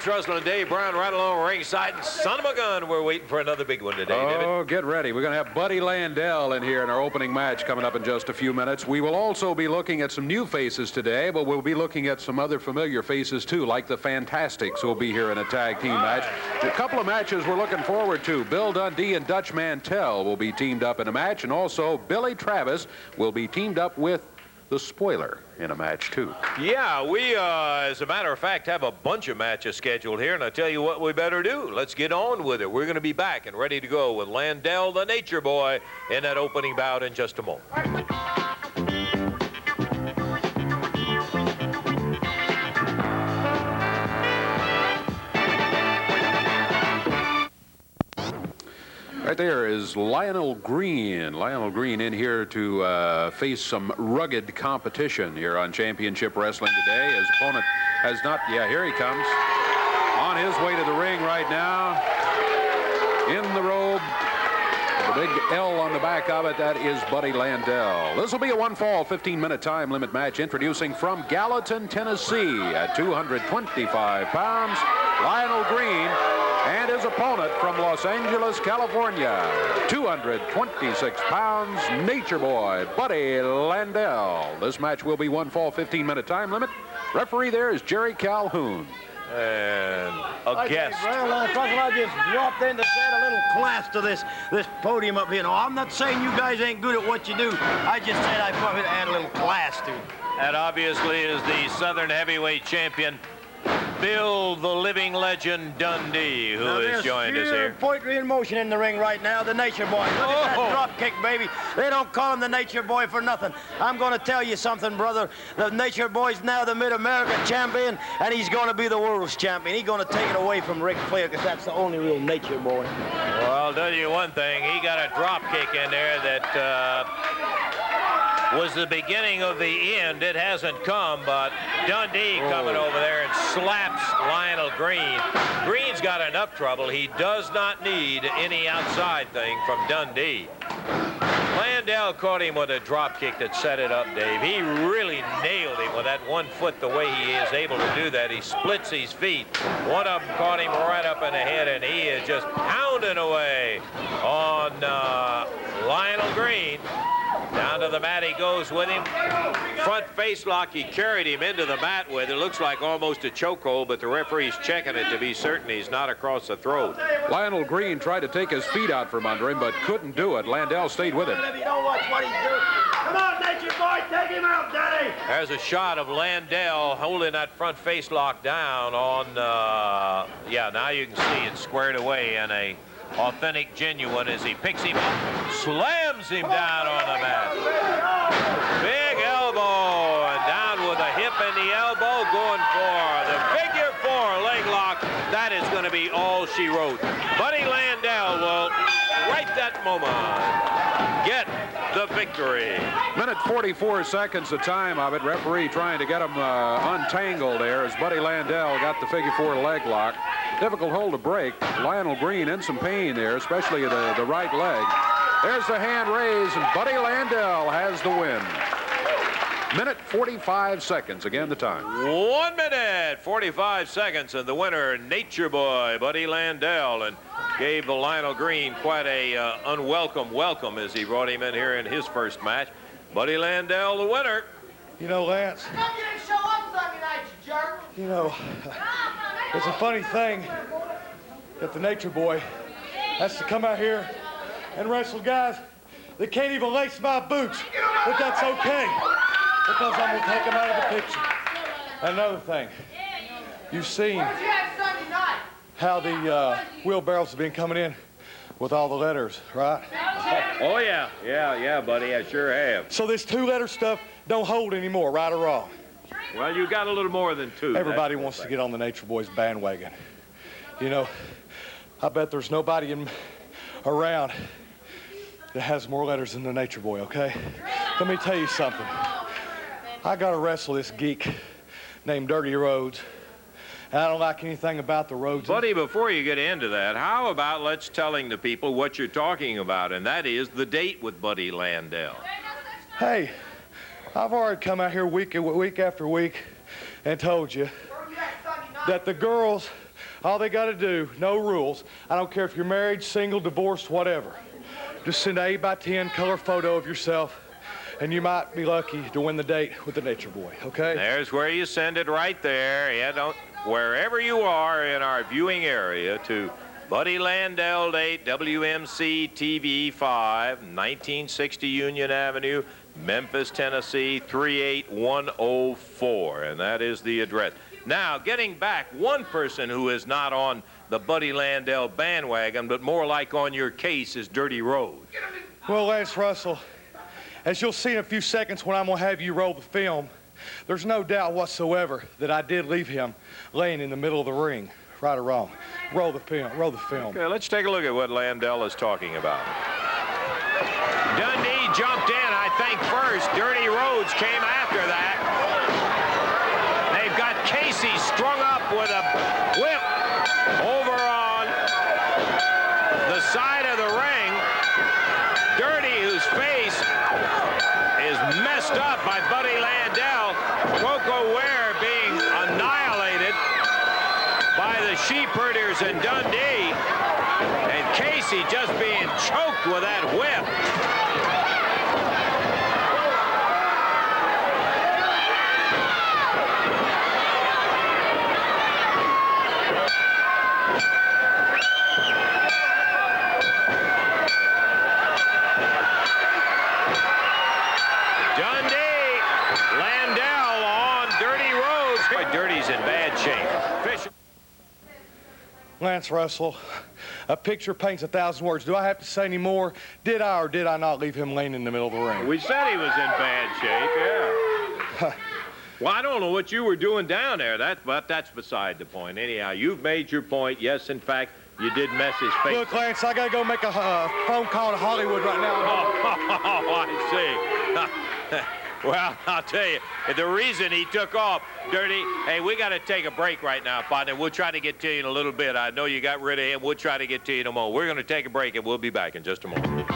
Russell and Dave Brown right along ringside. And son of a gun, we're waiting for another big one today, David. Get ready. We're going to have Buddy Landel in here in our opening match coming up in just a few minutes. We will also be looking at some new faces today, but we'll be looking at some other familiar faces, too, like the Fantastics who will be here in a tag team match. A couple of matches we're looking forward to. Bill Dundee and Dutch Mantel will be teamed up in a match, and also Billy Travis will be teamed up with the Spoiler in a match, too. Yeah, we, as a matter of fact, have a bunch of matches scheduled here, and I tell you what we better do. Let's get on with it. We're going to be back and ready to go with Landel, the Nature Boy, in that opening bout in just a moment. Right there is Lionel Green. Lionel Green in here to face some rugged competition here on Championship Wrestling today. His opponent has not... Yeah, here he comes. On his way to the ring right now. In the robe. The big L on the back of it, that is Buddy Landel. This will be a one-fall, 15-minute time limit match. Introducing from Gallatin, Tennessee at 225 pounds, Lionel Green. And his opponent from Los Angeles, California, 226 pounds, Nature Boy Buddy Landel. This match will be one fall, 15-minute time limit. Referee there is Jerry Calhoun. And a guest. Well, I just dropped in to add a little class to this podium up here. No, I'm not saying you guys ain't good at what you do. I just said I thought I'd add a little class to it. That obviously is the Southern Heavyweight Champion, Bill the Living Legend Dundee, who has joined us here. Poetry in motion in the ring right now, the Nature Boy. Look at that drop kick, baby. They don't call him the Nature Boy for nothing. I'm going to tell you something, brother. The Nature Boy's now the Mid-America champion, and he's going to be the world's champion. He's going to take it away from Ric Flair, because that's the only real Nature Boy. Well, I'll tell you one thing. He got a drop kick in there that was the beginning of the end. It hasn't come, but Dundee coming over there and slaps Lionel Green. Green's got enough trouble. He does not need any outside thing from Dundee. Landel caught him with a drop kick that set it up, Dave. He really nailed him with that 1 foot, the way he is able to do that. He splits his feet. One of them caught him right up in the head, and he is just pounding away on Lionel Green. Down to the mat he goes with him. Front face lock, he carried him into the mat with. It looks like almost a chokehold, but the referee's checking it to be certain he's not across the throat. Lionel Green tried to take his feet out from under him, but couldn't do it. Landel stayed with him. If you don't watch what he's doing. Come on, Nature Boy, take him out, Daddy. There's a shot of Landel holding that front face lock down on, yeah, now you can see it squared away in a authentic, genuine, as he picks him up, slams him down on the mat. Big elbow, and down with a hip and the elbow, going for the figure 4 leg lock. That is going to be all she wrote. Buddy Landel will, right that moment, get the victory. Minute 44 seconds the time of it. Referee trying to get him untangled there as Buddy Landel got the figure 4 leg lock. Difficult hold to break. Lionel Green in some pain there, especially the right leg. There's the hand raised, and Buddy Landel has the win. Minute 45 seconds, again the time. 1 minute, 45 seconds, and the winner, Nature Boy Buddy Landel, and gave the Lionel Green quite a unwelcome welcome as he brought him in here in his first match. Buddy Landel, the winner. You know, Lance, How you didn't show up Sunday night, you jerk? you know, it's a funny thing that the Nature Boy has to come out here and wrestle guys that can't even lace my boots. But that's okay, because I'm going to take them out of the picture. Another thing, you've seen Where'd you have Sunday night? how the wheelbarrows have been coming in with all the letters, right? Oh, yeah, buddy, I sure have. So this 2-letter stuff don't hold anymore, right or wrong? Well, you got a little more than 2. Everybody wants to get on the Nature Boy's bandwagon. You know, I bet there's nobody around that has more letters than the Nature Boy, okay? Let me tell you something. I got to wrestle this geek named Dirty Rhodes. And I don't like anything about the Rhodes. Buddy, before you get into that, how about let's telling the people what you're talking about, and that is the date with Buddy Landel. Hey, I've already come out here week after week and told you that the girls All they got to do, no rules. I don't care if you're married, single, divorced, whatever. Just send an 8x10 color photo of yourself, and you might be lucky to win the date with the Nature Boy, okay? There's where you send it right there. Yeah, wherever you are in our viewing area to Buddy Landel date, WMC TV 5, 1960 Union Avenue, Memphis, Tennessee, 38104, and that is the address. Now, getting back, one person who is not on the Buddy Landel bandwagon, but more like on your case, is Dirty Rhodes. Well, Lance Russell, as you'll see in a few seconds when I'm going to have you roll the film, there's no doubt whatsoever that I did leave him laying in the middle of the ring, right or wrong. Roll the film, roll the film. Okay, let's take a look at what Landel is talking about. Dundee jumped in, I think, first. Dirty Rhodes came after that. They've got Casey strung up with a whip over on the side of the ring. Dirty, whose face is messed up by Buddy Landel. Coco Ware being annihilated by the sheep herders in Dundee. And Casey just being choked with that whip. Dirty's in bad shape. Lance Russell, a picture paints 1,000 words. Do I have to say any more? Did I or did I not leave him laying in the middle of the ring? We said he was in bad shape, yeah. Well, I don't know what you were doing down there, but that's beside the point. Anyhow, you've made your point. Yes, in fact, you did mess his face. Look, Lance, I got to go make a phone call to Hollywood right now. Oh, I see. Well, I'll tell you, the reason he took off, Dirty, hey, we got to take a break right now, partner. We'll try to get to you in a little bit. I know you got rid of him. We'll try to get to you in a moment. We're going to take a break, and we'll be back in just a moment.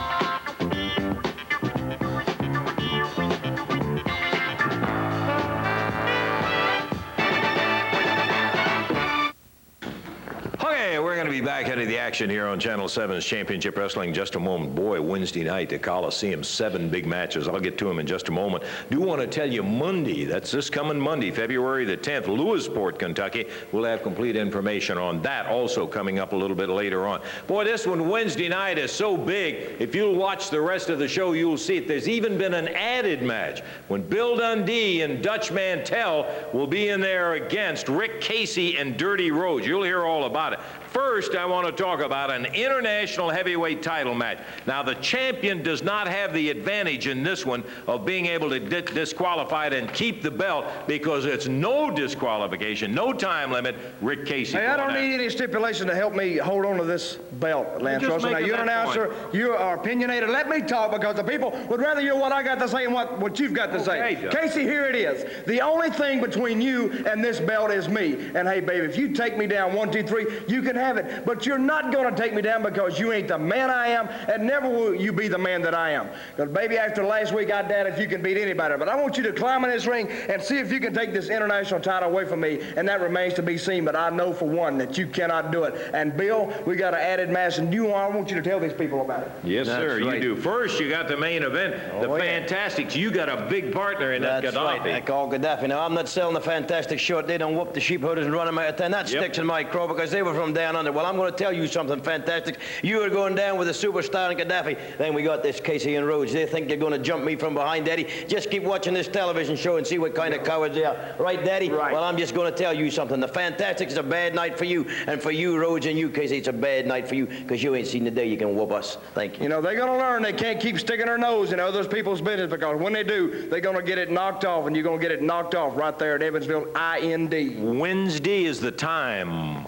Okay, we're going to be back into the action here on Channel 7's Championship Wrestling in just a moment. Boy, Wednesday night, the Coliseum, 7 big matches. I'll get to them in just a moment. Do want to tell you Monday, that's this coming Monday, February the 10th, Lewisport, Kentucky. We'll have complete information on that also coming up a little bit later on. Boy, this one Wednesday night is so big. If you'll watch the rest of the show, you'll see it. There's even been an added match when Bill Dundee and Dutch Mantel will be in there against Rick Casey and Dirty Rhodes. You'll hear all about it. First, I want to talk about an international heavyweight title match. Now, the champion does not have the advantage in this one of being able to get disqualified and keep the belt because it's no disqualification, no time limit. Rick Casey. Hey, I don't need any stipulation to help me hold on to this belt, Lance Russell. Now, you're an announcer. You are opinionated. Let me talk because the people would rather hear what I got to say and what you've got to say. Casey, here it is. The only thing between you and this belt is me. And, hey, baby, if you take me down 1, 2, 3, you can have it, but you're not going to take me down because you ain't the man I am, and never will you be the man that I am. Because, baby, after last week, I doubt if you can beat anybody, but I want you to climb in this ring and see if you can take this international title away from me, and that remains to be seen, but I know for one that you cannot do it. And, Bill, we got an added match, and I want you to tell these people about it. Yes, sir, you do. First, you got the main event, the Fantastics. You got a big partner in that Gaddafi. Right, I call Gaddafi. Now, I'm not selling the Fantastic short. They don't whoop the sheep herders and run them out of town. That sticks in my craw because they were from down under. Well, I'm going to tell you something, Fantastic. You are going down with a superstar in Gaddafi. Then we got this Casey and Rhodes. They think they're going to jump me from behind, Daddy. Just keep watching this television show and see what kind of cowards they are. Right, Daddy? Right. Well, I'm just going to tell you something. The Fantastic is a bad night for you. And for you, Rhodes, and you, Casey, it's a bad night for you because you ain't seen the day you can whoop us. Thank you. You know, they're going to learn they can't keep sticking their nose in other people's business because when they do, they're going to get it knocked off, and you're going to get it knocked off right there at Evansville, IND. Wednesday is the time.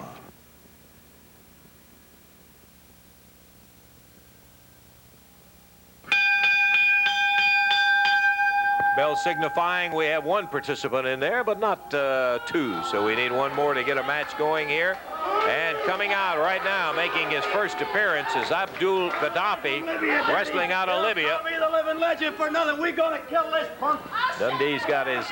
Bell signifying we have 1 participant in there, but not 2. So we need 1 more to get a match going here. And coming out right now, making his first appearance, is Abdul Gaddafi, wrestling out of Libya. Be the living legend for nothing. We gonna kill this punk. Dundee's got his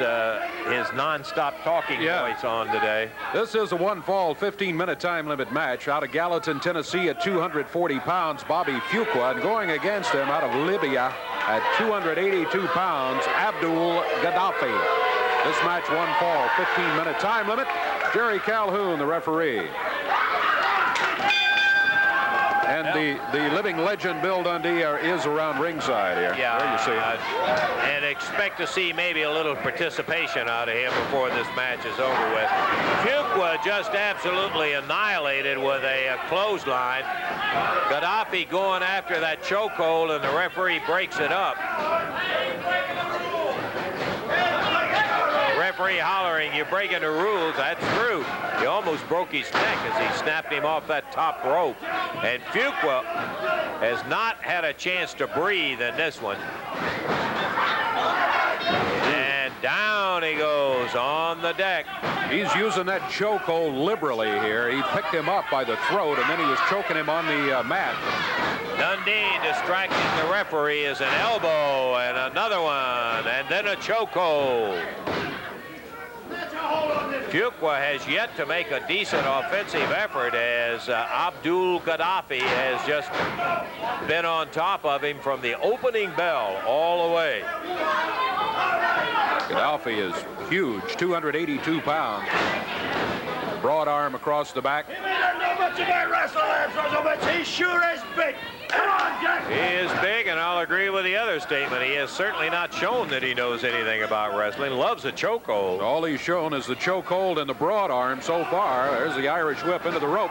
non-stop talking voice on today. This is a one-fall, 15-minute time limit match out of Gallatin, Tennessee at 240 pounds, Bobby Fuqua, and going against him out of Libya at 282 pounds, Abdul Gaddafi. This match one fall, 15-minute time limit. Jerry Calhoun, the referee. And the living legend Bill Dundee is around ringside here. Yeah, there you see and expect to see maybe a little participation out of him before this match is over with. Fuqua just absolutely annihilated with a clothesline. Gaddafi going after that chokehold, and the referee breaks it up. Referee hollering, "You're breaking the rules." That's true. He almost broke his neck as he snapped him off that top rope. And Fuqua has not had a chance to breathe in this one. And down he goes on the deck. He's using that chokehold liberally here. He picked him up by the throat, and then he was choking him on the mat. Dundee distracting the referee is an elbow, and another one, and then a chokehold. Fuqua has yet to make a decent offensive effort, as Abdul Gaddafi has just been on top of him from the opening bell all the way. Gaddafi is huge, 282 pounds. Broad arm across the back. He doesn't know much about wrestling, he sure is big. Come on, Jack. He is big, and I'll agree with the other statement. He has certainly not shown that he knows anything about wrestling. Loves a chokehold. All he's shown is the chokehold and the broad arm so far. There's the Irish whip into the rope.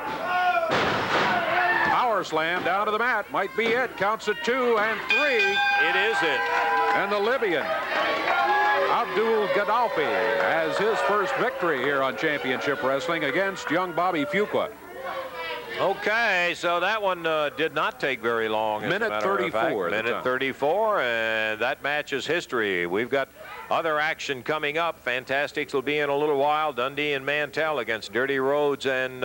Power slam down to the mat. Might be it. Counts at 2 and 3. It is it. And the Libyan, Abdul Gaddafi, has his first victory here on Championship Wrestling against young Bobby Fuqua. Okay, so that one did not take very long. Minute 34. Minute 34, and that match is history. We've got other action coming up. Fantastics will be in a little while. Dundee and Mantel against Dirty Rhodes, and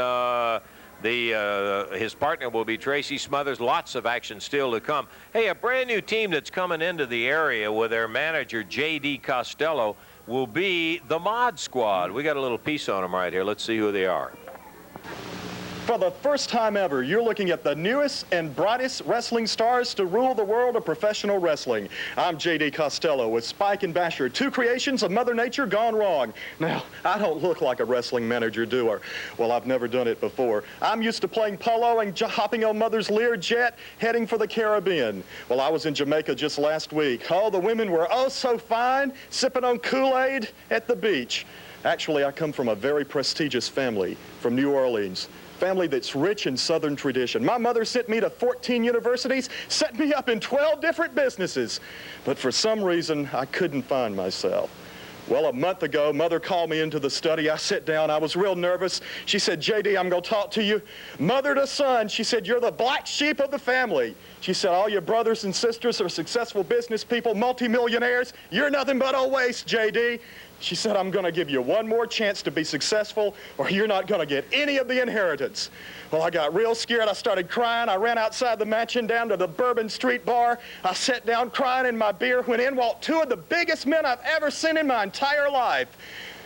his partner will be Tracy Smothers. Lots of action still to come. Hey, a brand new team that's coming into the area with their manager, J.D. Costello, will be the Mod Squad. We got a little piece on them right here. Let's see who they are. For the first time ever, you're looking at the newest and brightest wrestling stars to rule the world of professional wrestling. I'm J.D. Costello with Spike and Basher, two creations of Mother Nature gone wrong. Now, I don't look like a wrestling manager, do I? Well, I've never done it before. I'm used to playing polo and hopping on Mother's Lear jet, heading for the Caribbean. Well, I was in Jamaica just last week. Oh, the women were oh so fine, sipping on Kool-Aid at the beach. Actually, I come from a very prestigious family from New Orleans. Family that's rich in Southern tradition. My mother sent me to 14 universities, set me up in 12 different businesses. But for some reason, I couldn't find myself. Well, a month ago, Mother called me into the study. I sat down. I was real nervous. She said, J.D., I'm going to talk to you. Mother to son, she said, you're the black sheep of the family. She said, all your brothers and sisters are successful business people, multimillionaires. You're nothing but a waste, J.D. She said, I'm going to give you one more chance to be successful, or you're not going to get any of the inheritance. Well, I got real scared. I started crying. I ran outside the mansion down to the Bourbon Street bar. I sat down crying in my beer when in walked two of the biggest men I've ever seen in my entire life.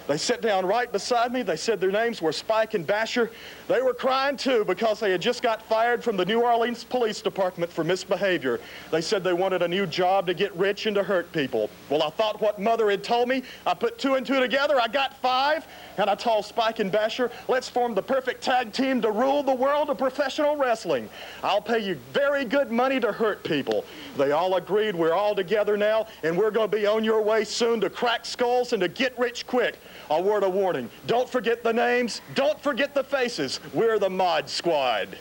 They sat down right beside me. They said their names were Spike and Basher. They were crying, too, because they had just got fired from the New Orleans Police Department for misbehavior. They said they wanted a new job to get rich and to hurt people. Well, I thought what Mother had told me. I put 2 and 2 together. I got 5. And I told Spike and Basher, let's form the perfect tag team to rule the world of professional wrestling. I'll pay you very good money to hurt people. They all agreed. We're all together now, and we're going to be on your way soon to crack skulls and to get rich quick. A word of warning, don't forget the names, don't forget the faces. We're the Mod Squad.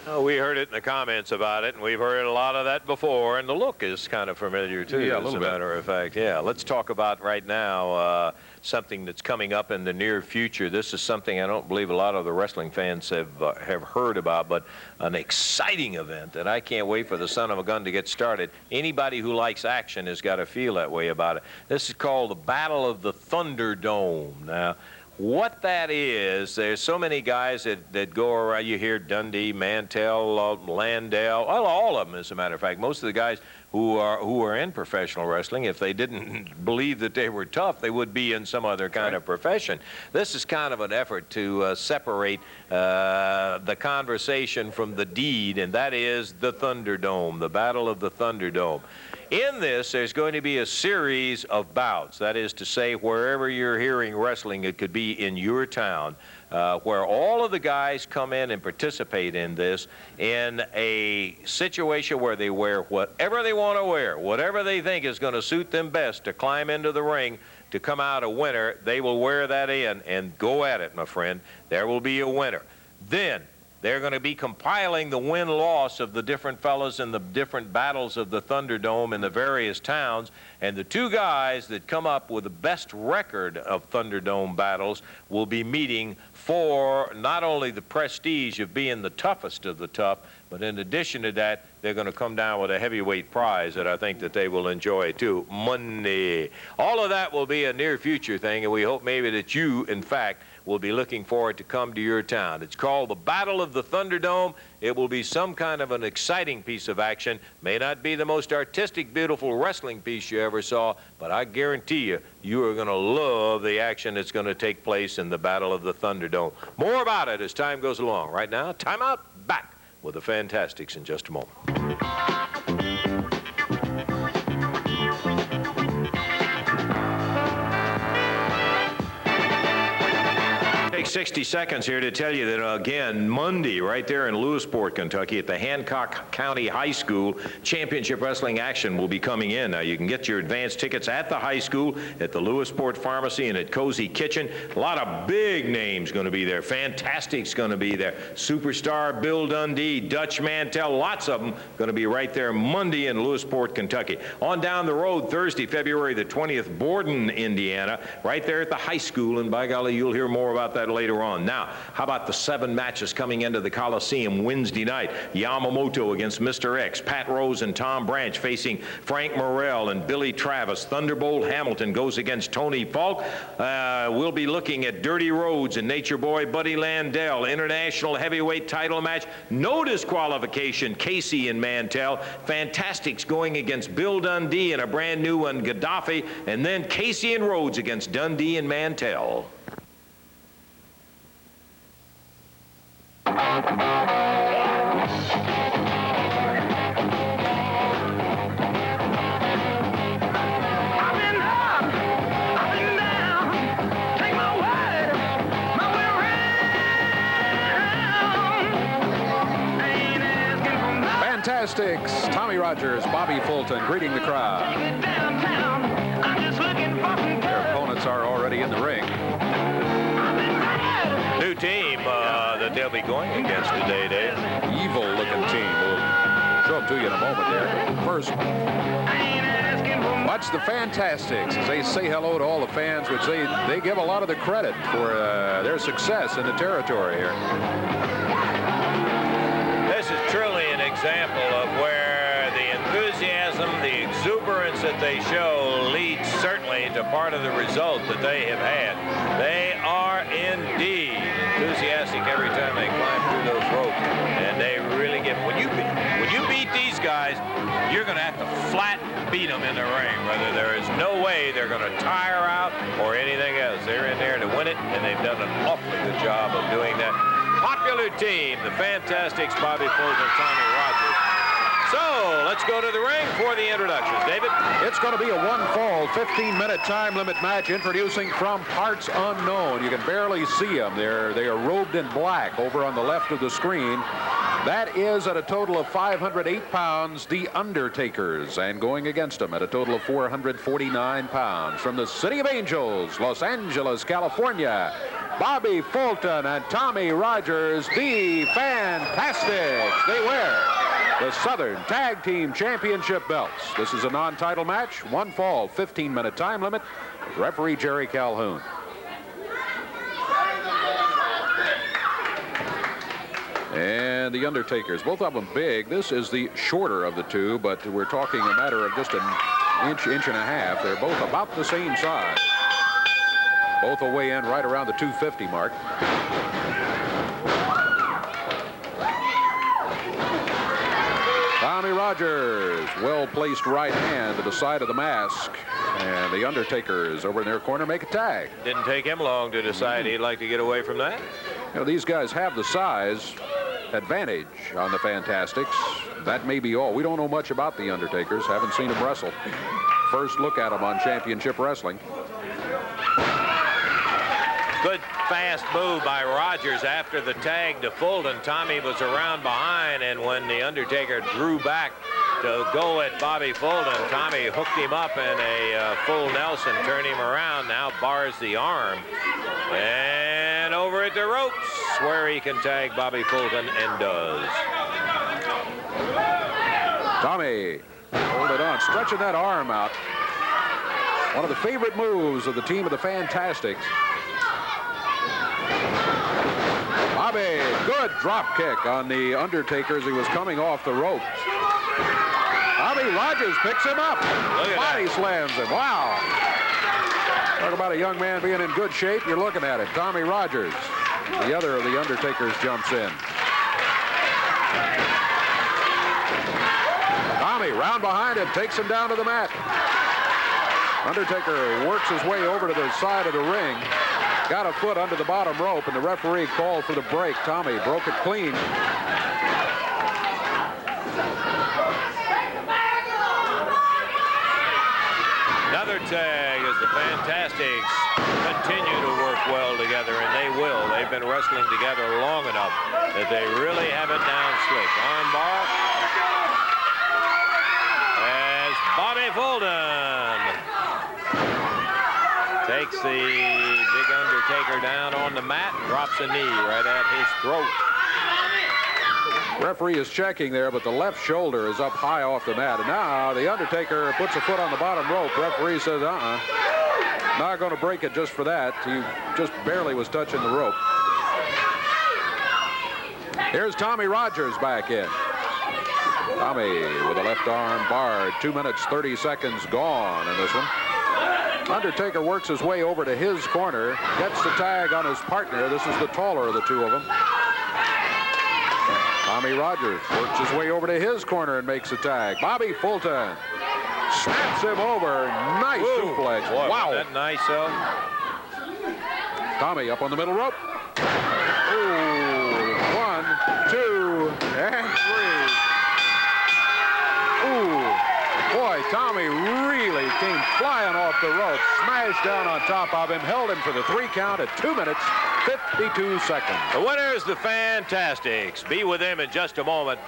Oh, we heard it in the comments about it, and we've heard a lot of that before, and the look is kind of familiar, too, yeah, as a matter of fact. Yeah, let's talk about right now something that's coming up in the near future. This is something I don't believe a lot of the wrestling fans have heard about, but an exciting event that I can't wait for the son of a gun to get started. Anybody who likes action has got to feel that way about it. This is called the Battle of the Thunderdome. Now, what that is, there's so many guys that go around. You hear Dundee, Mantel, Landel, well, all of them, as a matter of fact. Most of the guys who are in professional wrestling, if they didn't believe that they were tough, they would be in some other kind of profession. This is kind of an effort to separate the conversation from the deed, and that is the Thunderdome, the Battle of the Thunderdome. In this, there's going to be a series of bouts. That is to say, wherever you're hearing wrestling, it could be in your town, where all of the guys come in and participate in this in a situation where they wear whatever they want to wear, whatever they think is going to suit them best to climb into the ring to come out a winner. They will wear that in and go at it, my friend. There will be a winner. Then they're going to be compiling the win-loss of the different fellas in the different battles of the Thunderdome in the various towns, and the two guys that come up with the best record of Thunderdome battles will be meeting for not only the prestige of being the toughest of the tough, but in addition to that, they're going to come down with a heavyweight prize that I think that they will enjoy too. Money. All of that will be a near future thing, and we hope maybe that you, in fact, will be looking forward to come to your town. It's called the Battle of the Thunderdome. It will be some kind of an exciting piece of action. May not be the most artistic, beautiful wrestling piece you ever saw, but I guarantee you, you are going to love the action that's going to take place in the Battle of the Thunderdome. More about it as time goes along. Right now, time out. Back with the Fantastics in just a moment. Take 60 seconds here to tell you that, again, Monday, right there in Lewisport, Kentucky, at the Hancock County High School, championship wrestling action will be coming in. Now, you can get your advance tickets at the high school, at the Lewisport Pharmacy, and at Cozy Kitchen. A lot of big names going to be there. Fantastic's going to be there. Superstar Bill Dundee, Dutch Mantel, lots of them going to be right there Monday in Lewisport, Kentucky. On down the road, Thursday, February the 20th, Borden, Indiana, right there at the high school, and by golly, you'll hear more about that later on. Now, how about the 7 matches coming into the Coliseum Wednesday night? Yamamoto against Mr. X, Pat Rose and Tom Branch facing Frank Morrell and Billy Travis. Thunderbolt Hamilton goes against Tony Falk. We'll be looking at Dirty Rhodes and Nature Boy Buddy Landel. International heavyweight title match. No disqualification, Casey and Mantel. Fantastics going against Bill Dundee and a brand new one, Gaddafi. And then Casey and Rhodes against Dundee and Mantel. Fantastics, Tommy Rogers, Bobby Fulton greeting the crowd. Their opponents are already in the ring. New team that they'll be going against today, Dave. Evil-looking team. We'll show them to you in a moment there. First, watch the Fantastics as they say hello to all the fans, which they give a lot of the credit for their success in the territory here. This is truly an example of where the enthusiasm, the exuberance that they show leads certainly to part of the result that they have had. They are indeed enthusiastic every time they climb through those ropes, and they really get, when you beat these guys, you're going to have to flat beat them in the ring, whether there is no way they're going to tire out or anything else. They're in there to win it, and they've done an awfully good job of doing that. Popular team, the Fantastics, Bobby Fulton, Tommy Rogers. So, let's go to the ring for the introductions. David? It's going to be a one-fall, 15-minute time limit match introducing from parts unknown. You can barely see them. They are robed in black over on the left of the screen. That is at a total of 508 pounds, the Undertakers, and going against them at a total of 449 pounds. From the City of Angels, Los Angeles, California, Bobby Fulton and Tommy Rogers, the Fantastics. They wear the Southern Tag Team Championship belts. This is a non-title match, one fall, 15-minute time limit. Referee Jerry Calhoun. And the Undertakers, both of them big. This is the shorter of the two, but we're talking a matter of just an inch and a half. They're both about the same size. Both will weigh in right around the 250 mark. Tommy Rogers, well-placed right hand to the side of the mask. And the Undertakers over in their corner make a tag. Didn't take him long to decide he'd like to get away from that. You know, these guys have the size advantage on the Fantastics. That may be all. We don't know much about the Undertakers. Haven't seen them wrestle. First look at them on Championship Wrestling. Good fast move by Rogers after the tag to Fulton. Tommy was around behind, and when the Undertaker drew back to go at Bobby Fulton, Tommy hooked him up in a full Nelson, turned him around, now bars the arm. And over at the ropes where he can tag Bobby Fulton, and does. Tommy, hold it on, stretching that arm out. One of the favorite moves of the team of the Fantastics. Bobby, good drop kick on the Undertaker as he was coming off the ropes. Bobby Rogers picks him up. Body slams him. Wow. Talk about a young man being in good shape. You're looking at it. Tommy Rogers, the other of the Undertakers, jumps in. Tommy, round behind him, takes him down to the mat. Undertaker works his way over to the side of the ring. Got a foot under the bottom rope, and the referee called for the break. Tommy broke it clean. Another tag as the Fantastics continue to work well together, and they will. They've been wrestling together long enough that they really have it down slick. Armbar as Bobby Fulton takes the big Undertaker down on the mat, drops a knee right at his throat. Referee is checking there, but the left shoulder is up high off the mat. And now the Undertaker puts a foot on the bottom rope. Referee says, not going to break it just for that. He just barely was touching the rope. Here's Tommy Rogers back in. Tommy with the left arm barred. 2 minutes, 30 seconds gone in this one. Undertaker works his way over to his corner, gets the tag on his partner. This is the taller of the two of them. Tommy Rogers works his way over to his corner and makes a tag. Bobby Fulton snaps him over. Nice suplex. Boy, wow. That nice, Tommy up on the middle rope. Ooh, 1, 2, and 3. Ooh. Boy, Tommy really came flying off the rope, smashed down on top of him, held him for the 3 count at 2 minutes, 52 seconds. The winner is the Fantastics. Be with them in just a moment.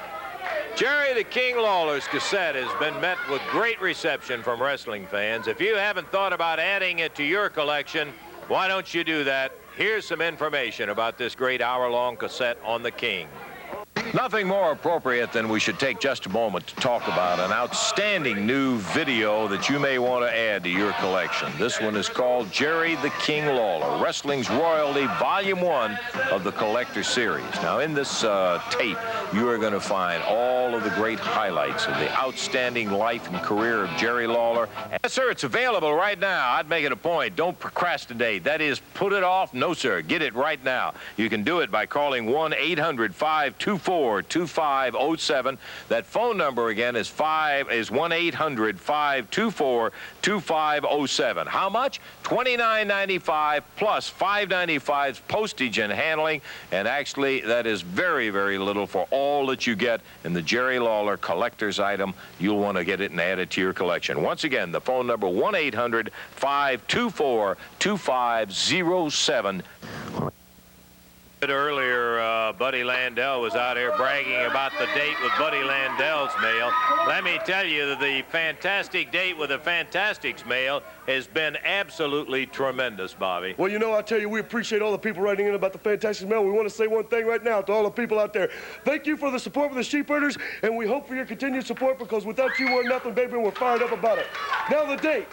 Jerry the King Lawler's cassette has been met with great reception from wrestling fans. If you haven't thought about adding it to your collection, why don't you do that? Here's some information about this great hour-long cassette on the King. Nothing more appropriate than we should take just a moment to talk about an outstanding new video that you may want to add to your collection. This one is called Jerry the King Lawler, Wrestling's Royalty, Volume 1 of the Collector Series. Now, in this tape, you are going to find all of the great highlights of the outstanding life and career of Jerry Lawler. Yes, sir, it's available right now. I'd make it a point. Don't procrastinate. That is, put it off. No, sir, get it right now. You can do it by calling 1-800-524-2507. That phone number again is 1-800-524-2507. How much? $29.95 plus $5.95 postage and handling. And actually, that is very, very little for all that you get in the Jerry Lawler collector's item. You'll want to get it and add it to your collection. Once again, the phone number 1-800-524-2507. Earlier, Buddy Landel was out here bragging about the date with Buddy Landel's mail. Let me tell you that the fantastic date with the Fantastics mail has been absolutely tremendous, Bobby. Well, you know, I tell you, we appreciate all the people writing in about the Fantastics mail. We want to say one thing right now to all the people out there. Thank you for the support for the sheep herders, and we hope for your continued support, because without you, we're nothing, baby, and we're fired up about it. Now, the date.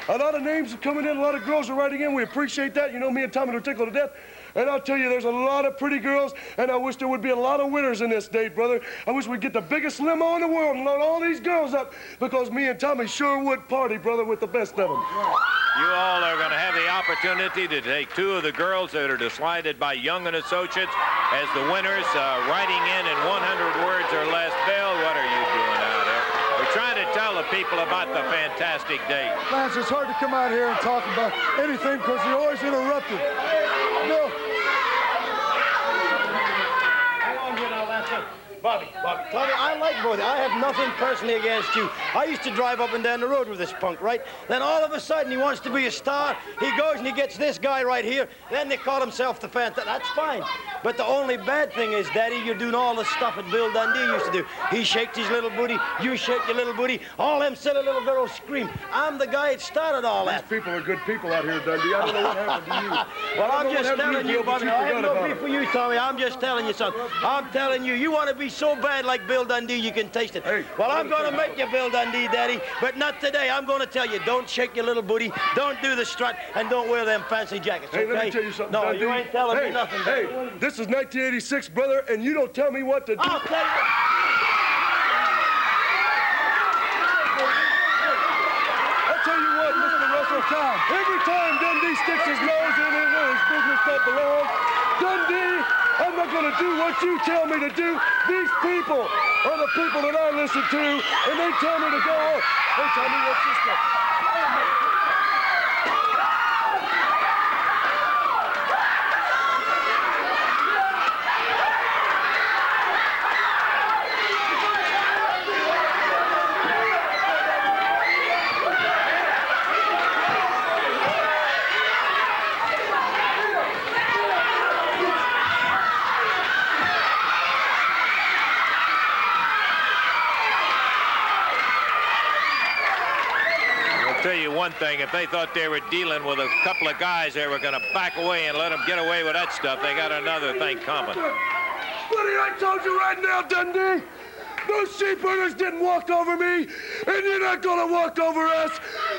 A lot of names are coming in. A lot of girls are writing in. We appreciate that. You know, me and Tommy are tickled to death. And I'll tell you, there's a lot of pretty girls, and I wish there would be a lot of winners in this day, brother. I wish we'd get the biggest limo in the world and load all these girls up, because me and Tommy sure would party, brother, with the best of them. You all are going to have the opportunity to take 2 of the girls that are decided by Young and Associates as the winners, writing in 100 words or less. Bill, what are you doing out here? We're trying to tell the people about the fantastic day. Lance, it's hard to come out here and talk about anything because you're always interrupted. No. Hang on here now, Lance. Bobby, Tommy, I like both. I have nothing personally against you. I used to drive up and down the road with this punk, right? Then all of a sudden he wants to be a star. He goes and he gets this guy right here. Then they call himself the Fantastic. That's fine. But the only bad thing is, Daddy, you're doing all the stuff that Bill Dundee used to do. He shakes his little booty, you shake your little booty, all them silly little girls scream. I'm the guy that started all that. These people are good people out here, Dundee. I don't know what happened to you. Well, I'm just telling you, Bobby. I have no beef for you, Tommy. I'm just telling you something. I'm telling you, you want to be so bad like Bill Dundee, you can taste it. Hey, well, I'm going to make you Bill Dundee, Daddy, but not today. I'm going to tell you, don't shake your little booty, don't do the strut, and don't wear them fancy jackets, okay? Hey, let me tell you something, No, Dundee. you ain't telling me nothing. Hey, this is 1986, brother, and you don't tell me what to do. I'll tell you. I'll tell you what, Mr. Russell, every time Dundee sticks his nose in it where his business don't belong, Dundee, I'm not going to do what you tell me to do. These people are the people that I listen to, and they tell me to go on. They tell me what's this stuff. Tell you one thing, if they thought they were dealing with a couple of guys, they were going to back away and let them get away with that stuff. They got another thing coming. Buddy, I told you right now, Dundee, those sheep herders didn't walk over me, and you're not going to walk over us.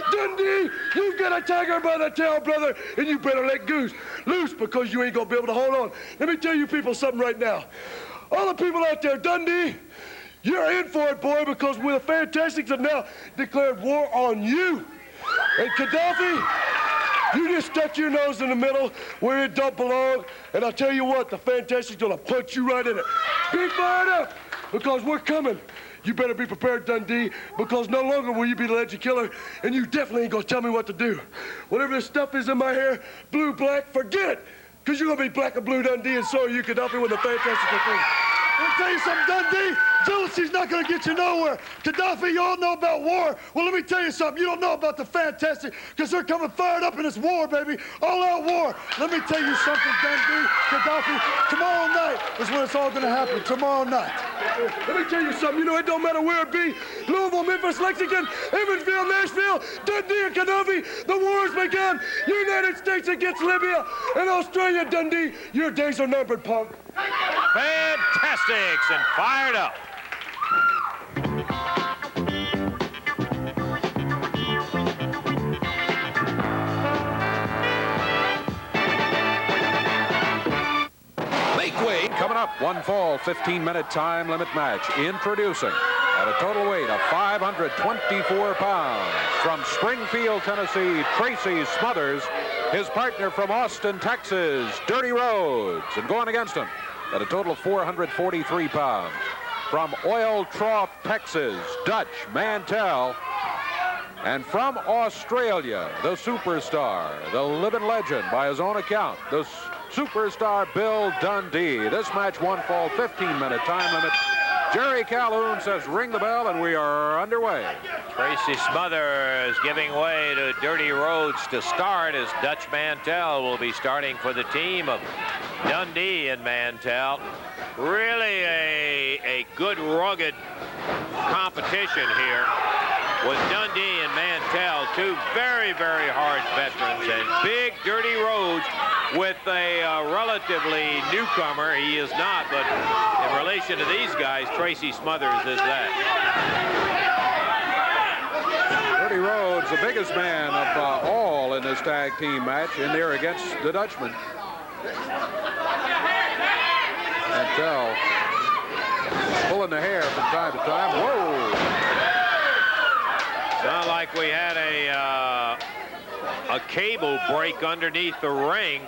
Dundee, you've got a tiger by the tail, brother, and you better let loose because you ain't going to be able to hold on. Let me tell you people something right now. All the people out there, Dundee, you're in for it, boy, because the Fantastics have now declared war on you. And Gaddafi, you just stuck your nose in the middle where it don't belong. And I'll tell you what, the Fantastics gonna punch you right in it. Be fired up, because we're coming. You better be prepared, Dundee, because no longer will you be the legend killer, and you definitely ain't gonna tell me what to do. Whatever this stuff is in my hair, blue, black, forget it, because you're gonna be black and blue, Dundee, and so are you, Gaddafi, when the Fantastics are through. I'll tell you something, Dundee. Jealousy's not going to get you nowhere. Gaddafi, you all know about war. Well, let me tell you something. You don't know about the Fantastic, because they're coming fired up in this war, baby. All-out war. Let me tell you something, Dundee, Gaddafi. Tomorrow night is when it's all going to happen. Tomorrow night. Let me tell you something. You know, it don't matter where it be. Louisville, Memphis, Lexington, Evansville, Nashville, Dundee and Gaddafi. The war has begun. United States against Libya and Australia, Dundee. Your days are numbered, punk. Fantastics and fired up. Make way. Coming up, one fall, 15-minute time limit match. Introducing, at a total weight of 524 pounds, from Springfield, Tennessee, Tracy Smothers, his partner from Austin, Texas, Dirty Rhodes, and going against him at a total of 443 pounds, from Oil Trough, Texas, Dutch Mantel, and from Australia, the superstar, the living legend by his own account, the superstar Bill Dundee. This match, one fall, 15-minute time limit. Jerry Calhoun says ring the bell, and we are underway. Tracy Smothers giving way to Dirty Rhodes to start, as Dutch Mantel will be starting for the team of Dundee and Mantel. Really a good, rugged competition here with Dundee and Mantel, two very, very hard veterans, and big Dirty Rhodes with a relatively newcomer. He is not, but in relation to these guys, Tracy Smothers is that. Dirty Rhodes, the biggest man of all in this tag team match, in there against the Dutchman. Mantel pulling the hair from time to time. Whoa! Sounded like we had a cable break underneath the ring.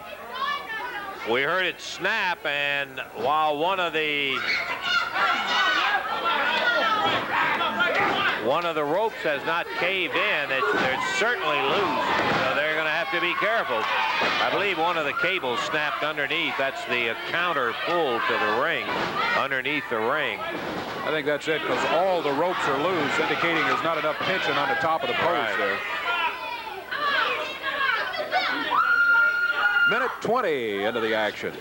We heard it snap, and while one of the ropes has not caved in, they're certainly loose, so they're going to have to be careful. I believe one of the cables snapped underneath. That's the counter pull to the ring, underneath the ring. I think that's it, because all the ropes are loose, indicating there's not enough tension on the top of the post there. Minute 20 into the action.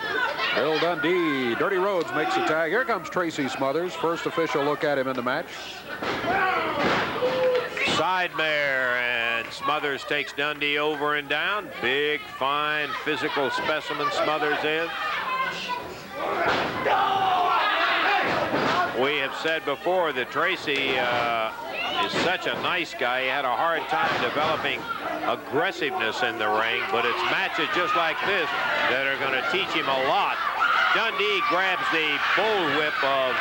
Bill Dundee, Dirty Rhodes makes the tag. Here comes Tracy Smothers. First official look at him in the match. Side mare, and Smothers takes Dundee over and down. Big, fine, physical specimen Smothers is. We have said before that Tracy is such a nice guy. He had a hard time developing aggressiveness in the ring, but it's matches just like this that are going to teach him a lot. Dundee grabs the bullwhip of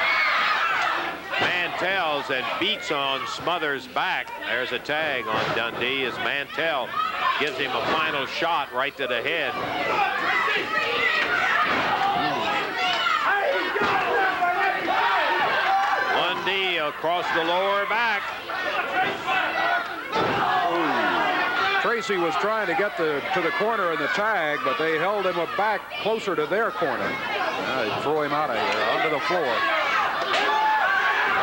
Mantel's and beats on Smothers' back. There's a tag on Dundee as Mantel gives him a final shot right to the head. Dundee across the lower back. Tracy was trying to get to the corner in the tag, but they held him back closer to their corner. They throw him out of here, onto the floor. Look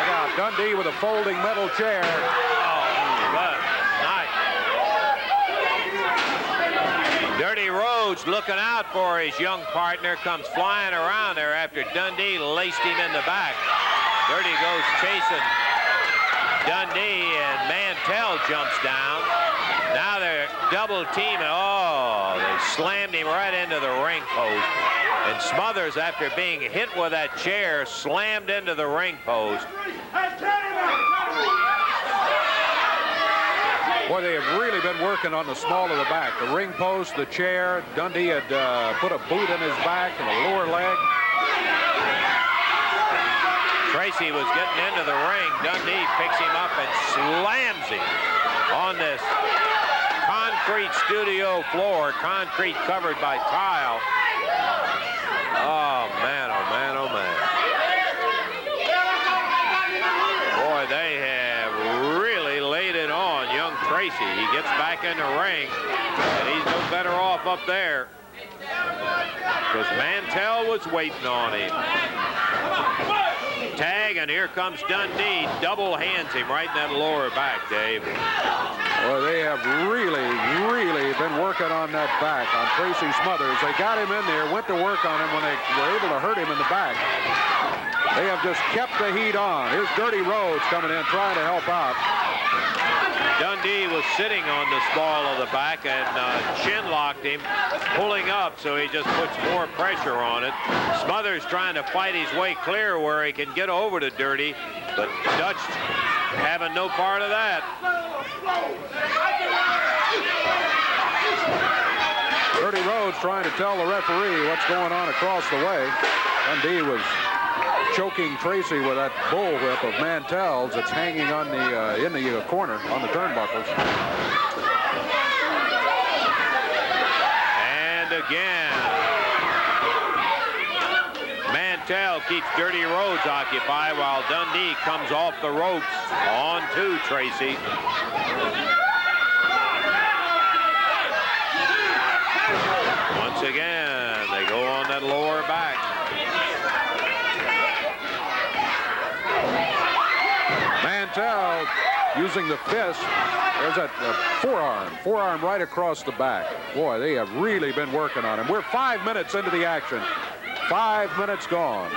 out, Dundee with a folding metal chair. Oh, nice. Dirty Rhodes looking out for his young partner, comes flying around there after Dundee laced him in the back. Dirty goes chasing Dundee, and Mantel jumps down. Now they're double teaming. Oh, they slammed him right into the ring post. And Smothers, after being hit with that chair, slammed into the ring post. Boy, they have really been working on the small of the back. The ring post, the chair. Dundee had put a boot in his back and a lower leg. Tracy was getting into the ring. Dundee picks him up and slams him on this concrete studio floor, concrete covered by tile. Oh, man, oh, man, oh, man. Boy, they have really laid it on young Tracy. He gets back in the ring, and he's no better off up there because Mantel was waiting on him. Tag, and here comes Dundee. Double hands him right in that lower back, Dave. Well, they have really been working on that back, on Tracy Smothers. They got him in there, went to work on him when they were able to hurt him in the back. They have just kept the heat on. Here's Dirty Rhodes coming in, trying to help out. Dundee was sitting on the small of the back and chin locked him, pulling up, so he just puts more pressure on it. Smothers trying to fight his way clear where he can get over to Dirty, but Dutch having no part of that. Dirty Rhodes trying to tell the referee what's going on across the way. Dundee was choking Tracy with that bullwhip of Mantel's that's hanging on the in the corner on the turnbuckles. And again, Mantel keeps Dirty Rhodes occupied while Dundee comes off the ropes onto Tracy. Once again, they go on that lower back. Mantel using the fist. There's that forearm right across the back. Boy, they have really been working on him. We're 5 minutes into the action. 5 minutes gone.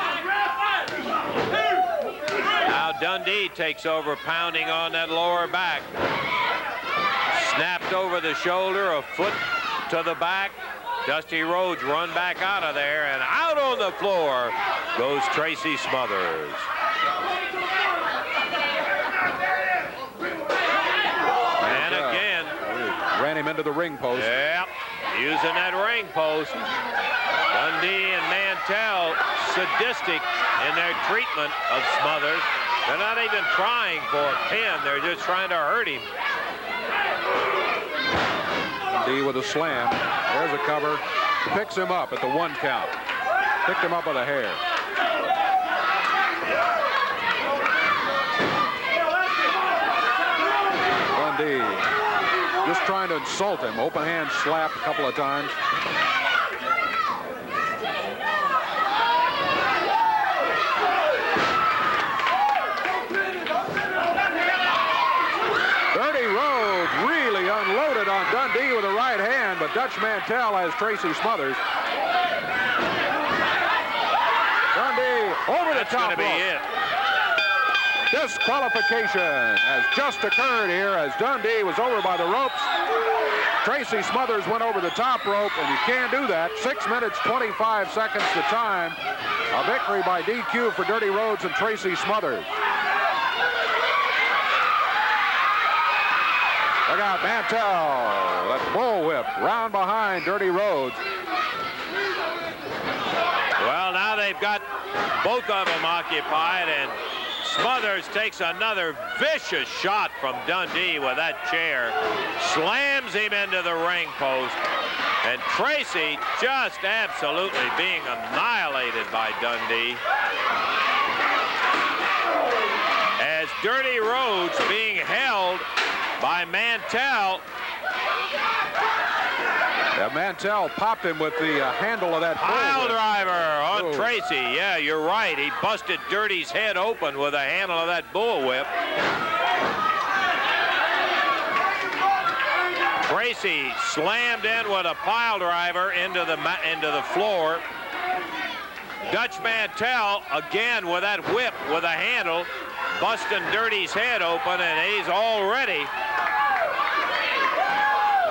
Now Dundee takes over, pounding on that lower back. Snapped over the shoulder, a foot to the back. Dusty Rhodes run back out of there, and out on the floor goes Tracy Smothers. Ran him into the ring post. Yep. using that ring post. Dundee and Mantel sadistic in their treatment of Smothers. They're not even trying for a pin. They're just trying to hurt him. Dundee with a slam. There's a cover. Picks him up at the 1 count. Picked him up with a hair. Dundee just trying to insult him. Open hand slap a couple of times. Dirty Rhodes really unloaded on Dundee with a right hand, but Dutch Mantel has Tracy Smothers. Dundee over the top rope. That's going to be it. Disqualification has just occurred here as Dundee was over by the ropes. Tracy Smothers went over the top rope, and you can't do that. 6 minutes, 25 seconds the time. A victory by DQ for Dirty Rhodes and Tracy Smothers. Look out, Mantel. That bullwhip round behind Dirty Rhodes. Well, now they've got both of them occupied, and Smothers takes another vicious shot from Dundee with that chair. Slams him into the ring post. And Tracy just absolutely being annihilated by Dundee. As Dirty Rhodes being held by Mantel. Yeah, Mantel popped him with the handle of that pile driver on Tracy. Yeah, you're right. He busted Dirty's head open with the handle of that bullwhip. Tracy slammed in with a pile driver into the floor. Dutch Mantel again with that whip with a handle, busting Dirty's head open, and he's already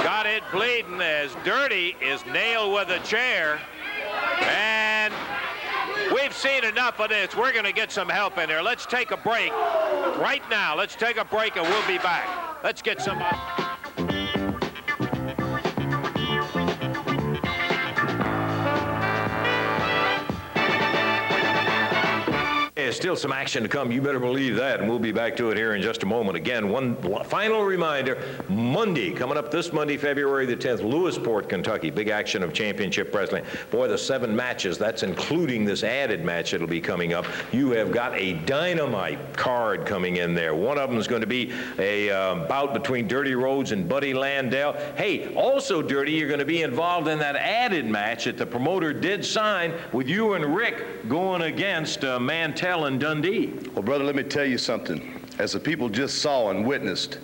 got it bleeding as Dirty is nailed with a chair. And we've seen enough of this. We're going to get some help in here. Let's take a break right now. Let's take a break and we'll be back. Let's get some. There's still some action to come. You better believe that, and we'll be back to it here in just a moment. Again, one final reminder, Monday, coming up this Monday, February the 10th, Lewisport, Kentucky. Big action of championship wrestling. Boy, the 7 matches, that's including this added match that'll be coming up. You have got a dynamite card coming in there. One of them is going to be a bout between Dirty Rhodes and Buddy Landel. Hey, also, Dirty, you're going to be involved in that added match that the promoter did sign with you and Rick going against Mantel and Dundee. Well, brother, let me tell you something. As the people just saw and witnessed,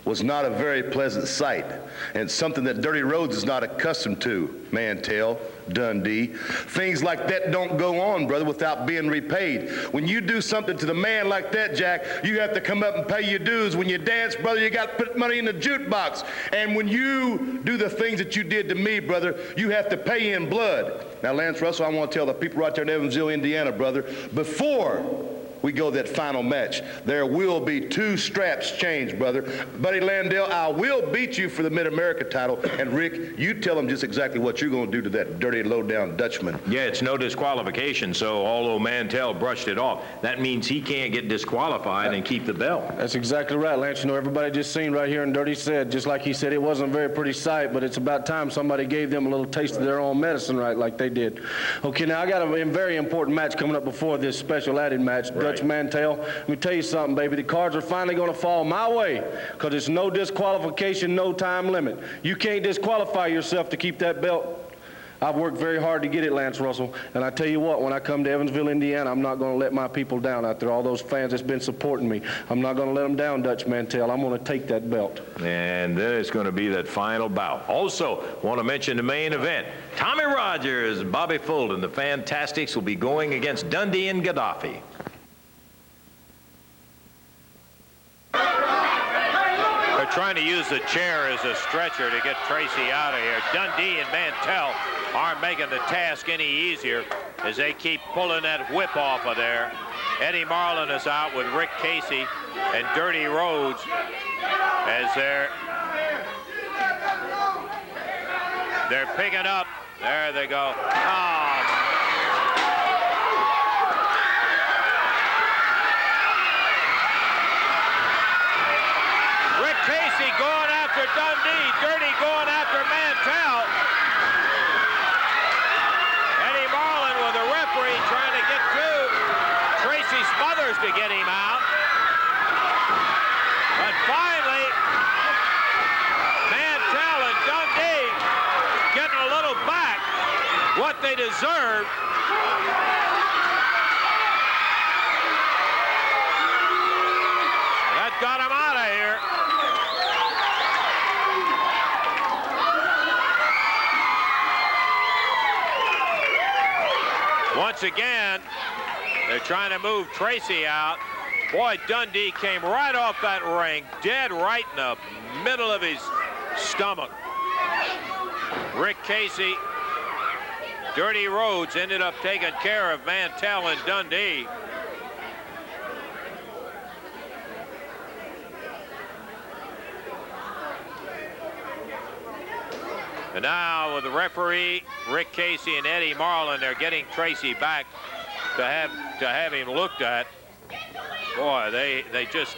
was not a very pleasant sight, and something that Dirty Rhodes is not accustomed to. Mantel, Dundee, things like that don't go on, brother, without being repaid. When you do something to the man like that, Jack, you have to come up and pay your dues. When you dance, brother, you got to put money in the jukebox. And when you do the things that you did to me, brother, you have to pay in blood. Now, Lance Russell, I want to tell the people right there in Evansville, Indiana, brother, before we go that final match, there will be 2 straps changed, brother. Buddy Landel, I will beat you for the Mid-America title. And Rick, you tell them just exactly what you're going to do to that dirty, low-down Dutchman. Yeah, it's no disqualification, so although Mantel brushed it off, that means he can't get disqualified and keep the belt. That's exactly right, Lance. You know, everybody just seen right here, and Dirty said, just like he said, it wasn't a very pretty sight, but it's about time somebody gave them a little taste of their own medicine, right, like they did. Okay, now I got a very important match coming up before this special added match. Right. Dutch Mantel. Let me tell you something, baby. The cards are finally going to fall my way because it's no disqualification, no time limit. You can't disqualify yourself to keep that belt. I've worked very hard to get it, Lance Russell. And I tell you what, when I come to Evansville, Indiana, I'm not going to let my people down out there. All those fans that's been supporting me. I'm not going to let them down, Dutch Mantel. I'm going to take that belt. And then it's going to be that final bout. Also, want to mention the main event. Tommy Rogers, Bobby Fulton, the Fantastics will be going against Dundee and Gaddafi. They're trying to use the chair as a stretcher to get Tracy out of here. Dundee and Mantel aren't making the task any easier as they keep pulling that whip off of there. Eddie Marlin is out with Rick Casey and Dirty Rhodes as they're They're picking up. There they go. Oh. Rick Casey going after Dundee. Dirty going after Mantel. Eddie Marlin with the referee trying to get to Tracy Smothers to get him out. But finally, Mantel and Dundee getting a little back what they deserve. That got him out of here. Once again, they're trying to move Tracy out. Boy, Dundee came right off that ring, dead right in the middle of his stomach. Rick Casey, Dirty Rhodes ended up taking care of Mantel and Dundee. And now with the referee, Rick Casey and Eddie Marlin, they're getting Tracy back to have him looked at. Boy, they just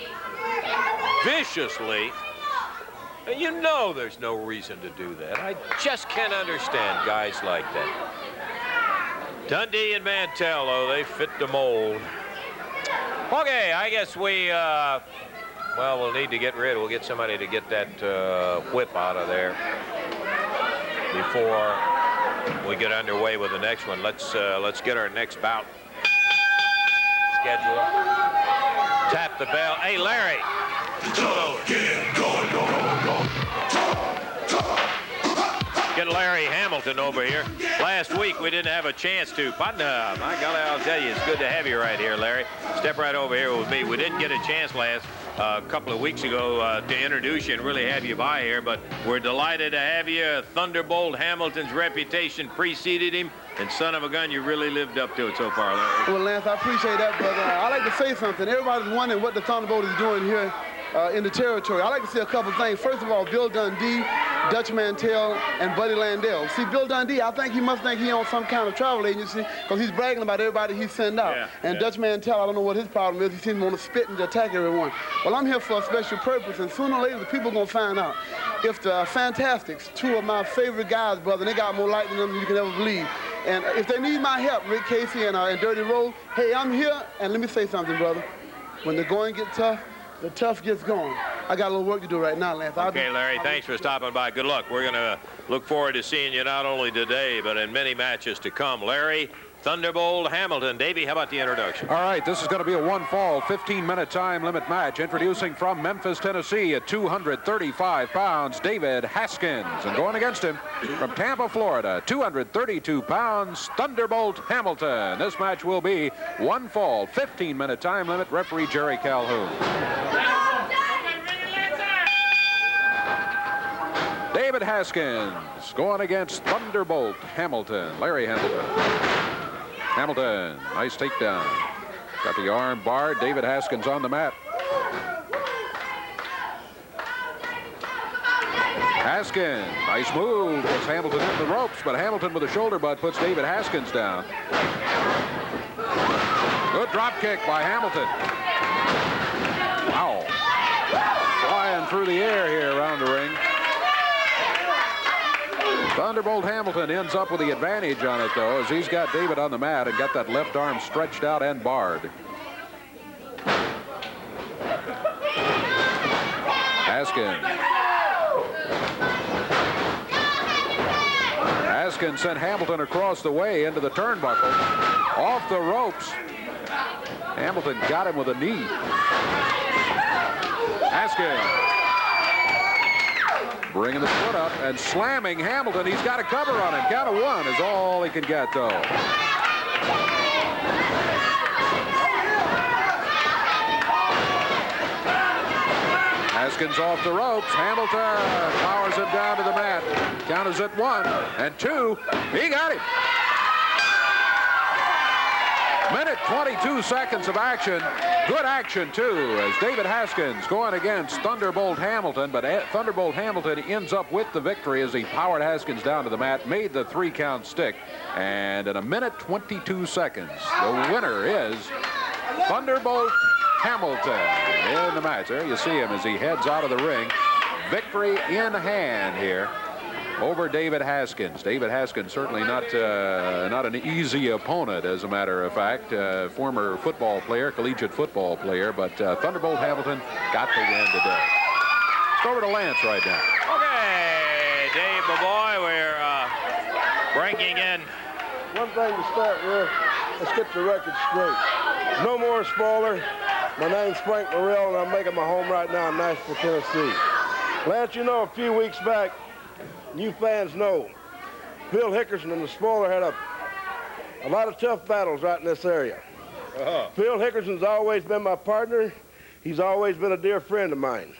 viciously, you know there's no reason to do that. I just can't understand guys like that. Dundee and Mantel, though, they fit the mold. Okay, I guess well, we'll need to we'll get somebody to get that whip out of there before we get underway with the next one. Let's get our next bout schedule. Tap the bell. Hey, Larry. Get Larry Hamilton over here. Last week we didn't have a chance to. Partner, my golly, I'll tell you, it's good to have you right here, Larry. Step right over here with me. We didn't get a chance a couple of weeks ago to introduce you and really have you by here, but we're delighted to have you. Thunderbolt Hamilton's reputation preceded him, and son of a gun, you really lived up to it so far, Larry. Well, Lance, I appreciate that, brother. I like to say something. Everybody's wondering what the Thunderbolt is doing here in the territory. I like to say a couple things. First of all, Bill Dundee, Dutch Mantel, and Buddy Landel. See, Bill Dundee, I think he must think he's on some kind of travel agency because he's bragging about everybody he sent out. And Dutch Mantel, I don't know what his problem is. He seems to want to spit and attack everyone. Well, I'm here for a special purpose, and sooner or later, the people are going to find out. If the Fantastics, two of my favorite guys, brother, they got more light than them than you can ever believe. And if they need my help, Rick Casey and Dirty Rhodes, hey, I'm here, and let me say something, brother. When the going gets tough, the tough gets going. I got a little work to do right now, Lance. Okay, Larry, thanks for stopping by. Good luck. We're going to look forward to seeing you not only today, but in many matches to come. Larry Thunderbolt Hamilton. Davey, how about the introduction? All right, this is going to be a one-fall, 15-minute time limit match. Introducing from Memphis, Tennessee at 235 pounds, David Haskins. And going against him from Tampa, Florida, 232 pounds, Thunderbolt Hamilton. This match will be one fall, 15-minute time limit. Referee Jerry Calhoun. David Haskins going against Thunderbolt Hamilton. Larry Hamilton. Hamilton, nice takedown. Got the arm barred. David Haskins on the mat. Haskins, nice move. Puts Hamilton in the ropes, but Hamilton with a shoulder butt puts David Haskins down. Good drop kick by Hamilton. Wow. Flying through the air here around the ring. Thunderbolt Hamilton ends up with the advantage on it, though, as he's got David on the mat and got that left arm stretched out and barred. Haskins. Haskins sent Hamilton across the way into the turnbuckle. Off the ropes. Hamilton got him with a knee. Haskins. Bringing the foot up and slamming Hamilton. He's got a cover on him. Count of one is all he can get, though. Haskins off the ropes. Hamilton powers him down to the mat. Count is at 1 and 2. He got him. minute 22 seconds of action. Good action, too, as David Haskins going against Thunderbolt Hamilton, but Thunderbolt Hamilton ends up with the victory as he powered Haskins down to the mat, made the 3-count stick, and in a minute 22 seconds, the winner is Thunderbolt Hamilton in the match. There you see him as he heads out of the ring. Victory in hand here over David Haskins. David Haskins certainly not an easy opponent, as a matter of fact. Former football player, collegiate football player, but Thunderbolt Hamilton got the win today. It's over to Lance right now. Okay, Dave, my boy, we're bringing in. One thing to start with, let's get the record straight. No more spoiler. My name's Frank Morrell, and I'm making my home right now in Nashville, Tennessee. Lance, you know, a few weeks back, you fans know, Bill Hickerson and the spoiler had a lot of tough battles right in this area. Bill Hickerson's always been my partner. He's always been a dear friend of mine,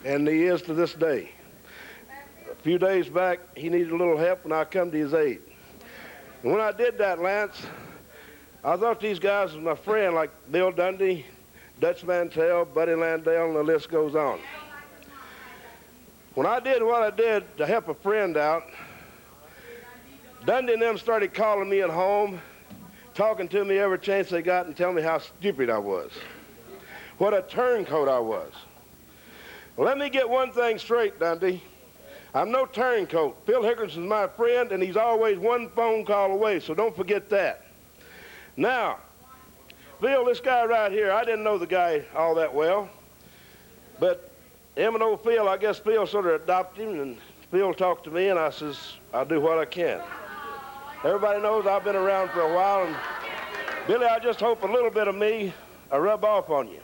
and he is to this day. A few days back, he needed a little help, and I come to his aid. And when I did that, Lance, I thought these guys was my friend, like Bill Dundee, Dutch Mantel, Buddy Landel, and the list goes on. When I did what I did to help a friend out, Dundee and them started calling me at home, talking to me every chance they got and telling me how stupid I was, what a turncoat I was. Well, let me get one thing straight, Dundee. I'm no turncoat. Bill Hickerson's my friend, and he's always one phone call away, so don't forget that. Now, Bill, this guy right here, I didn't know the guy all that well, but him and old Phil, I guess Phil sort of adopted him, and Phil talked to me, and I says, I'll do what I can. Everybody knows I've been around for a while, and Billy, I just hope a little bit of me will rub off on you.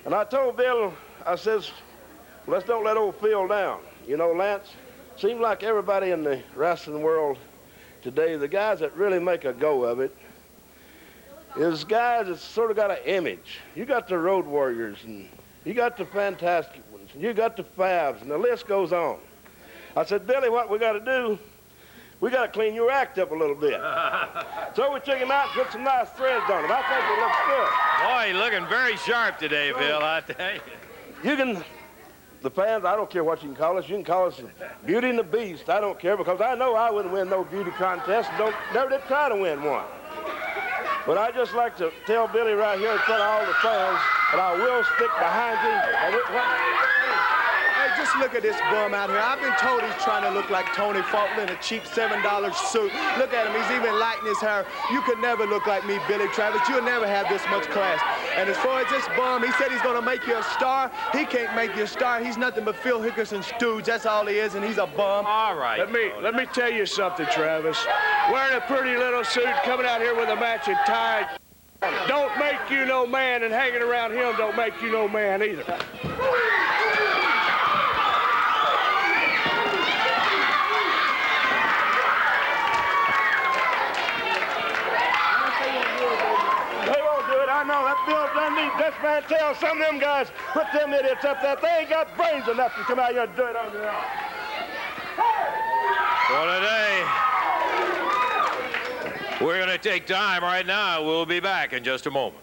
And I told Bill, I says, let's don't let old Phil down. You know, Lance, seems like everybody in the wrestling world today, the guys that really make a go of it, is guys that sort of got an image. You got the Road Warriors, and you got the fantastic ones, and you got the Fabs, and the list goes on. I said, Billy, what we got to do, we got to clean your act up a little bit. So we took him out and put some nice threads on him. I think it looks good. Boy, you're looking very sharp today, Bill, I tell you. You can, the fans, I don't care what you can call us. You can call us Beauty and the Beast. I don't care, because I know I wouldn't win no beauty contest. Never did try to win one. But I just like to tell Billy right here in front of all the fans that I will stick behind you. Hey, just look at this bum out here. I've been told he's trying to look like Tony Fulton in a cheap $7 suit. Look at him. He's even lighting his hair. You could never look like me, Billy Travis. You'll never have this much class. And as far as this bum, he said he's going to make you a star. He can't make you a star. He's nothing but Phil Hickerson's stooge. That's all he is, and he's a bum. All right. Let me tell you something, Travis. Wearing a pretty little suit, coming out here with a matching tie, don't make you no man, and hanging around him don't make you no man either. I know that Bill Dundee, Dutch Mantel, some of them guys put them idiots up there. They ain't got brains enough to come out here and do it on their own. Well, today, we're going to take time right now. We'll be back in just a moment.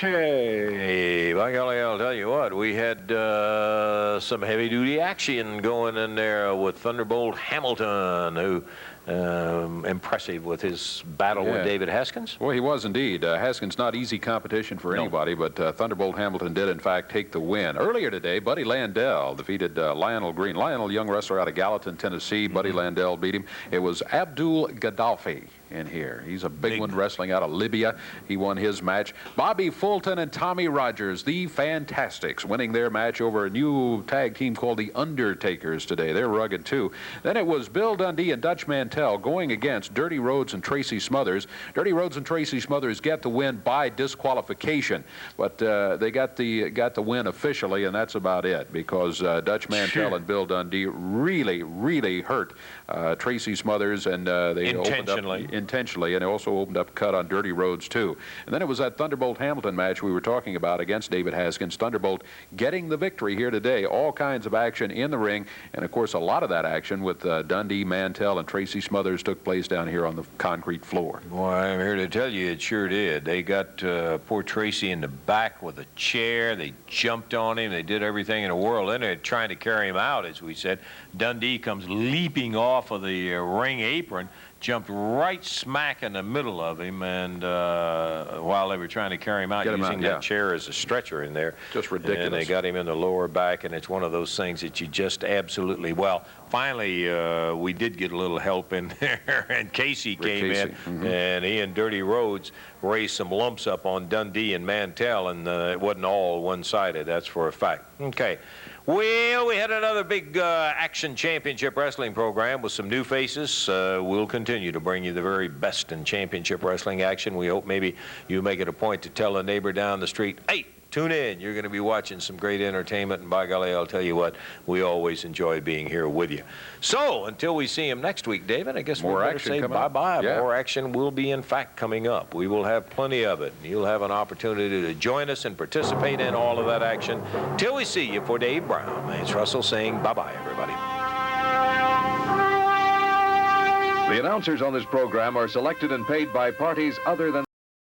Okay, by golly, I'll tell you what, we had some heavy-duty action going in there with Thunderbolt Hamilton, who impressive with his battle with David Haskins. Well, he was indeed. Haskins not easy competition for anybody, but Thunderbolt Hamilton did, in fact, take the win. Earlier today, Buddy Landel defeated Lionel Green. Lionel, young wrestler out of Gallatin, Tennessee. Buddy Landel beat him. It was Abdul Gaddafi in here. He's a big one, wrestling out of Libya. He won his match. Bobby Fulton and Tommy Rogers, the Fantastics, winning their match over a new tag team called the Undertakers today. They're rugged, too. Then it was Bill Dundee and Dutch Mantel going against Dirty Rhodes and Tracy Smothers. Dirty Rhodes and Tracy Smothers get the win by disqualification, but they got the win officially, and that's about it, because Dutch Mantel and Bill Dundee really hurt Tracy Smothers, and they opened up intentionally, and also opened up a cut on Dirty Rhodes, too. And then it was that Thunderbolt Hamilton match we were talking about against David Haskins. Thunderbolt getting the victory here today. All kinds of action in the ring, and of course a lot of that action with Dundee, Mantel, and Tracy Smothers took place down here on the concrete floor. Boy, I'm here to tell you it sure did. They got poor Tracy in the back with a chair. They jumped on him. They did everything in the world. Then they're trying to carry him out, as we said. Dundee comes leaping off of the ring apron, jumped right smack in the middle of him, and while they were trying to carry him out, using that chair as a stretcher in there. Just ridiculous. And they got him in the lower back, and it's one of those things that you just absolutely, well, finally we did get a little help in there, and Casey came in, and he and Dirty Rhodes raised some lumps up on Dundee and Mantel, and it wasn't all one-sided, that's for a fact. Okay. Well, we had another big action championship wrestling program with some new faces. We'll continue to bring you the very best in championship wrestling action. We hope maybe you make it a point to tell a neighbor down the street, hey, tune in. You're going to be watching some great entertainment, and by golly, I'll tell you what, we always enjoy being here with you. So, until we see him next week, David, I guess we'll better say bye-bye. Yeah. More action will be, in fact, coming up. We will have plenty of it. You'll have an opportunity to join us and participate in all of that action. Till we see you, for Dave Brown, it's Russell saying bye-bye, everybody. The announcers on this program are selected and paid by parties other than